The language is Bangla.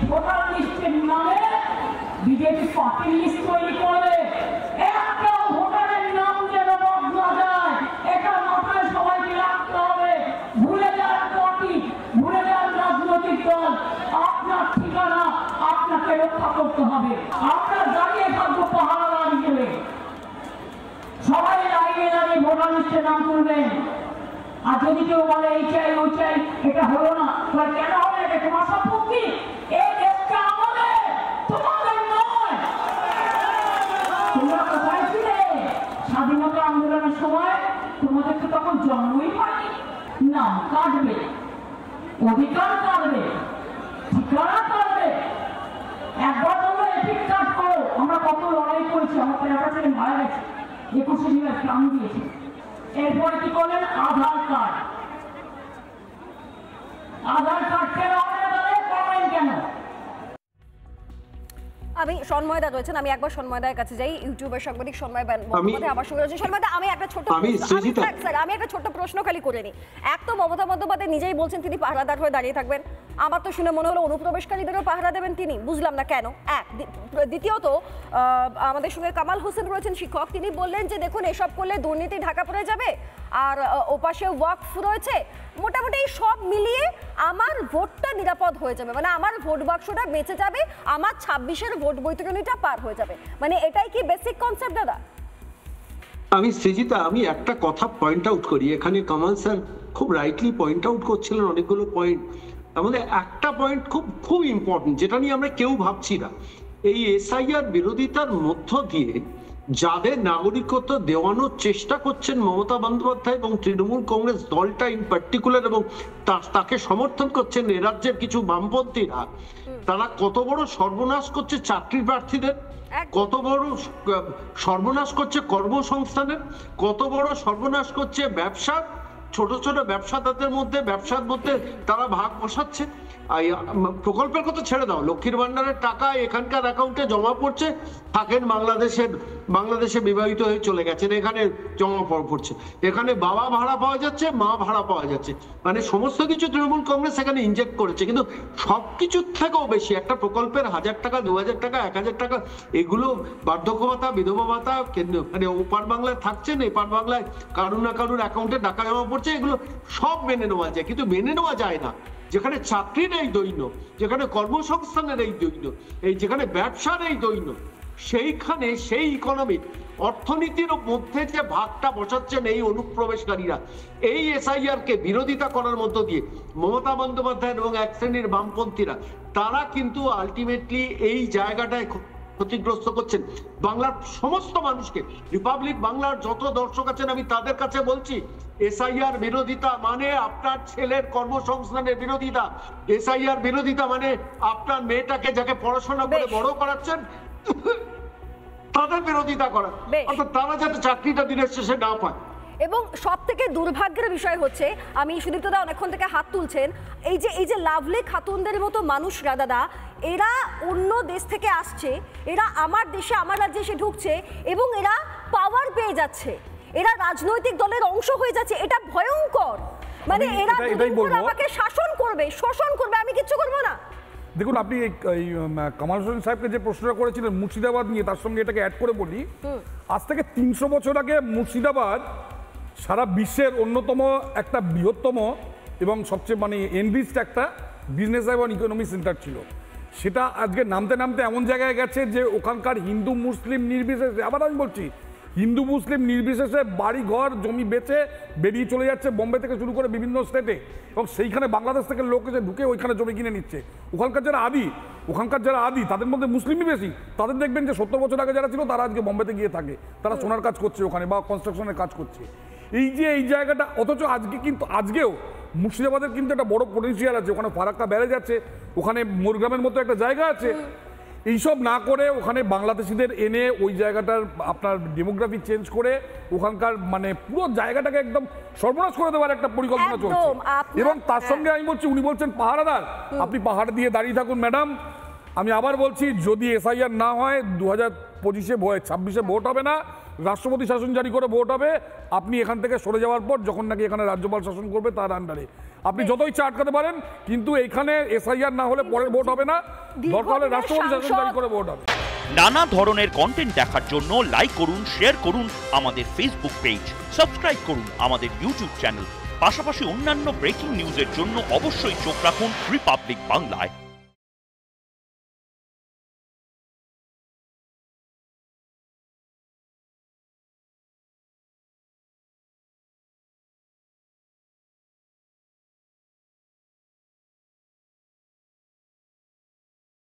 ভোটার লিস্টের নামে বিজেপি পার্টি লিস্ট তৈরি করবে। একটা ভোটারের নাম যেন বাদ না যায়, এটা মাথায় সবাইকে রাখতে হবে। ভুলে যান পার্টি, ভুলে যান রাজনৈতিক দল, আপনার ঠিকানা আপনাকে রক্ষা করতে হবে। আমরা দাঁড়িয়ে থাকবো পাহারাদার হিসেবে, সবাই লাইনে দাঁড়িয়ে ভোটার লিস্টে নাম তুলবেন। আর যদি কেউ বলে এই চাই ওই চাই, এটা হলো না, কেন হবে? এটা তোমার সম্পত্তি, এই দেশটা আমাদের, তোমাদের নয়। তোমরা কোথায় ছিলে স্বাধীনতা আন্দোলনের সময়? তোমাদের তো তখন জন্মই হয়নি। নাম কাটবে, অধিকার কাটবে, ঠিকানা কাটবে। একবার তোমরা এপিক কাট করো। আমরা কত লড়াই করেছি, আমার পেয়ারা ছেলে মারা গেছে, 21শে জুলাই প্রাণ দিয়েছে। এরপরে কি করলেন? আধার কার্ড। আধার কার্ড কেন করবেন কেন? আমি সন্ময়দা রয়েছেন, আমি একবার সন্ময়দার কাছে যাই। ইউটিউবের সাংবাদিক সন্ময় বন্দ্যোপাধ্যায় আমার সঙ্গে রয়েছে। সন্ময়দা, আমি একটা ছোট্ট প্রশ্ন খালি করে নিই। এক তো মমতা বন্দ্যোপাধ্যায় নিজেই বলছেন তিনি পাহারাদার হয়ে দাঁড়িয়ে থাকবেন। আমার তো শুনে মনে হলো অনুপ্রবেশকারীদেরও পাহারা দেবেন তিনি। বুঝলাম না কেন। এক। দ্বিতীয়ত, আমাদের সঙ্গে কামাল হোসেন রয়েছেন শিক্ষক, তিনি বললেন যে দেখুন এসব করলে দুর্নীতি ঢাকা পড়ে যাবে, আর ওপাশে ওয়াকফ রয়েছে, মোটামুটি সব মিলিয়ে আমার ভোটটা নিরাপদ হয়ে যাবে, মানে আমার ভোট বাক্সটা বেঁচে যাবে, আমার 26-এর ভোট বৈতরণীটা পার হয়ে যাবে। মানে এটাই কি বেসিক কনসেপ্ট দাদা? আমি সৃজিতা, আমি একটা কথা পয়েন্ট আউট করি। এখানে কামাল স্যার খুব রাইটলি পয়েন্ট আউট করছিলেন অনেকগুলো পয়েন্ট। আমাদের একটা পয়েন্ট খুব খুব ইম্পর্টেন্ট, যেটা নিয়ে আমরা কেউ ভাবছি না। এই এসআইআর বিরোধিতার মধ্য দিয়ে যাদের নাগরিকত্ব দেওয়ানোর চেষ্টা করছেন মমতা বন্দ্যোপাধ্যায় এবং তৃণমূল কংগ্রেস দলটা ইন পার্টিকুলার, এবং তাকে সমর্থন করছেন এ রাজ্যের কিছু বামপন্থীরা, তারা কত বড় সর্বনাশ করছে চাকরি প্রার্থীদের, কত বড় সর্বনাশ করছে কর্মসংস্থানের, কত বড় সর্বনাশ করছে ব্যবসা, ছোট ছোট ব্যবসাদারদের মধ্যে, ব্যবসার মধ্যে তারা ভাগ বসাচ্ছে। প্রকল্পের কথা ছেড়ে দাও, লক্ষ্মীর ভান্ডারের টাকা এখানকার অ্যাকাউন্টে জমা পড়ছে, থাকেন বাংলাদেশে বিবাহিত হয়ে চলে গেছেন, এখানে জমা পড়ছে, এখানে বাবা ভাড়া পাওয়া যাচ্ছে, মা ভাড়া পাওয়া যাচ্ছে, মানে সমস্ত কিছু তৃণমূল কংগ্রেস এখানে ইনজেক্ট করেছে। কিন্তু সবকিছুর থেকেও বেশি একটা প্রকল্পের 1000 টাকা, 2000 টাকা, 1000 টাকা, এগুলো বার্ধক্য ভাতা, বিধবা ভাতা, মানে ওপার বাংলায় থাকছেন, এপার বাংলায় কারুর না কারুর অ্যাকাউন্টে টাকা জমা পড়ছে, এগুলো সব মেনে নেওয়া যায়। কিন্তু মেনে নেওয়া যায় না যেখানে চাকরির এই দৈন্য, যেখানে কর্মসংস্থানের এই দৈন্য, যেখানে ব্যবসার এই দৈন্য, সেইখানে সেই ইকোনমিক অর্থনীতির মধ্যে যে ভাগটা বসাচ্ছেন এই অনুপ্রবেশকারীরা, এই এসআইআর কে বিরোধিতা করার মধ্য দিয়ে মমতা বন্দ্যোপাধ্যায় এবং এক শ্রেণীর বামপন্থীরা, তারা কিন্তু আলটিমেটলি এই জায়গাটায় ক্ষতিগ্রস্ত করছেন বাংলার সমস্ত মানুষকে। রিপাবলিক বাংলার যত দর্শক আছেন, আমি তাদের কাছে বলছি, এসআইআর বিরোধিতা মানে আপনার ছেলের কর্মসংস্থানের বিরোধিতা, এসআইআর বিরোধিতা মানে আপনার মেয়েটাকে যাকে পড়াশোনা করে বড় করাচ্ছেন তাদের বিরোধিতা করা, অর্থাৎ তারা যাতে চাকরিটা দিনের শেষে না পায়। এবং সব থেকে দুর্ভাগ্যের বিষয় হচ্ছে, আমি সুদীপ্তদা অনেকক্ষণ থেকে হাত তুলছেন, এই যে লাভলি খাতুনদের মতো মানুষরা দাদা, এরা অন্য দেশ থেকে আসছে, এরা আমার দেশে, আমার রাজ্যে এসে ঢুকছে এবং এরা পাওয়ার পেয়ে যাচ্ছে, এরা রাজনৈতিক দলের অংশ হয়ে যাচ্ছে। এটা ভয়ঙ্কর। মানে এরা আমাকে শাসন করবে, শোষণ করবে, আমি কিচ্ছু করবো না। দেখুন, আপনি এই কামাল হোসেন সাহেবকে যে প্রশ্নটা করেছিলেন মুর্শিদাবাদ নিয়ে, তার সঙ্গে এটাকে অ্যাড করে বলি, আজ থেকে 300 বছর আগে মুর্শিদাবাদ সারা বিশ্বের অন্যতম একটা বৃহত্তম এবং সবচেয়ে মানে এনরিচড একটা বিজনেস এবং ইকোনমি সেন্টার ছিল। সেটা আজকে নামতে নামতে এমন জায়গায় গেছে যে ওখানকার হিন্দু মুসলিম নির্বিশেষে, আবার আমি বলছি হিন্দু মুসলিম নির্বিশেষে বাড়ি ঘর জমি বেচে বেরিয়ে চলে যাচ্ছে বোম্বে থেকে শুরু করে বিভিন্ন স্টেটে, এবং সেইখানে বাংলাদেশ থেকে লোক এসে ঢুকে ওইখানে জমি কিনে নিচ্ছে। ওখানকার যারা আদি তাদের মধ্যে মুসলিমই বেশি। তাদের দেখবেন যে 70 বছর আগে যারা ছিল তারা আজকে বোম্বেতে গিয়ে থাকে, তারা সোনার কাজ করছে ওখানে বা কনস্ট্রাকশনের কাজ করছে। এই জায়গাটা, অথচ আজকেও মুর্শিদাবাদের কিন্তু একটা বড় পটেনশিয়াল আছে, ওখানে ফারাক্কা বেড়ে যাচ্ছে, ওখানে মোরগ্রামের মতো একটা জায়গা আছে। এইসব না করে ওখানে বাংলাদেশিদের এনে ওই জায়গাটার আপনার ডেমোগ্রাফি চেঞ্জ করে ওখানকার মানে পুরো জায়গাটাকে একদম সর্বনাশ করে দেওয়ার একটা পরিকল্পনা চলছে। এবং তার সঙ্গে আমি বলছি, উনি বলছেন পাহারাদার, আপনি পাহাড় দিয়ে দাঁড়িয়ে থাকুন ম্যাডাম। আমি আবার বলছি, যদি এসআইআর না হয় 2025-26-এ ভোট হবে না, রাষ্ট্রপতি শাসন জারি করে ভোট হবে, আপনি এখান থেকে সরে যাওয়ার পর যখন নাকি এখানে রাজ্যপাল শাসন করবে তার আন্ডারে আপনি যত ইচ্ছা আটকাতে পারেন, কিন্তু এখানে এসআইআর না হলে পরের ভোট হবে না, দরকার হলে রাষ্ট্রপতি শাসন জারি করে ভোট হবে। নানা ধরনের কন্টেন্ট দেখার জন্য লাইক করুন, শেয়ার করুন আমাদের ফেসবুক পেজ, সাবস্ক্রাইব করুন আমাদের ইউটিউব চ্যানেল। পাশাপাশি অন্যান্য ব্রেকিং নিউজের জন্য অবশ্যই চোখ রাখুন রিপাবলিক বাংলায়।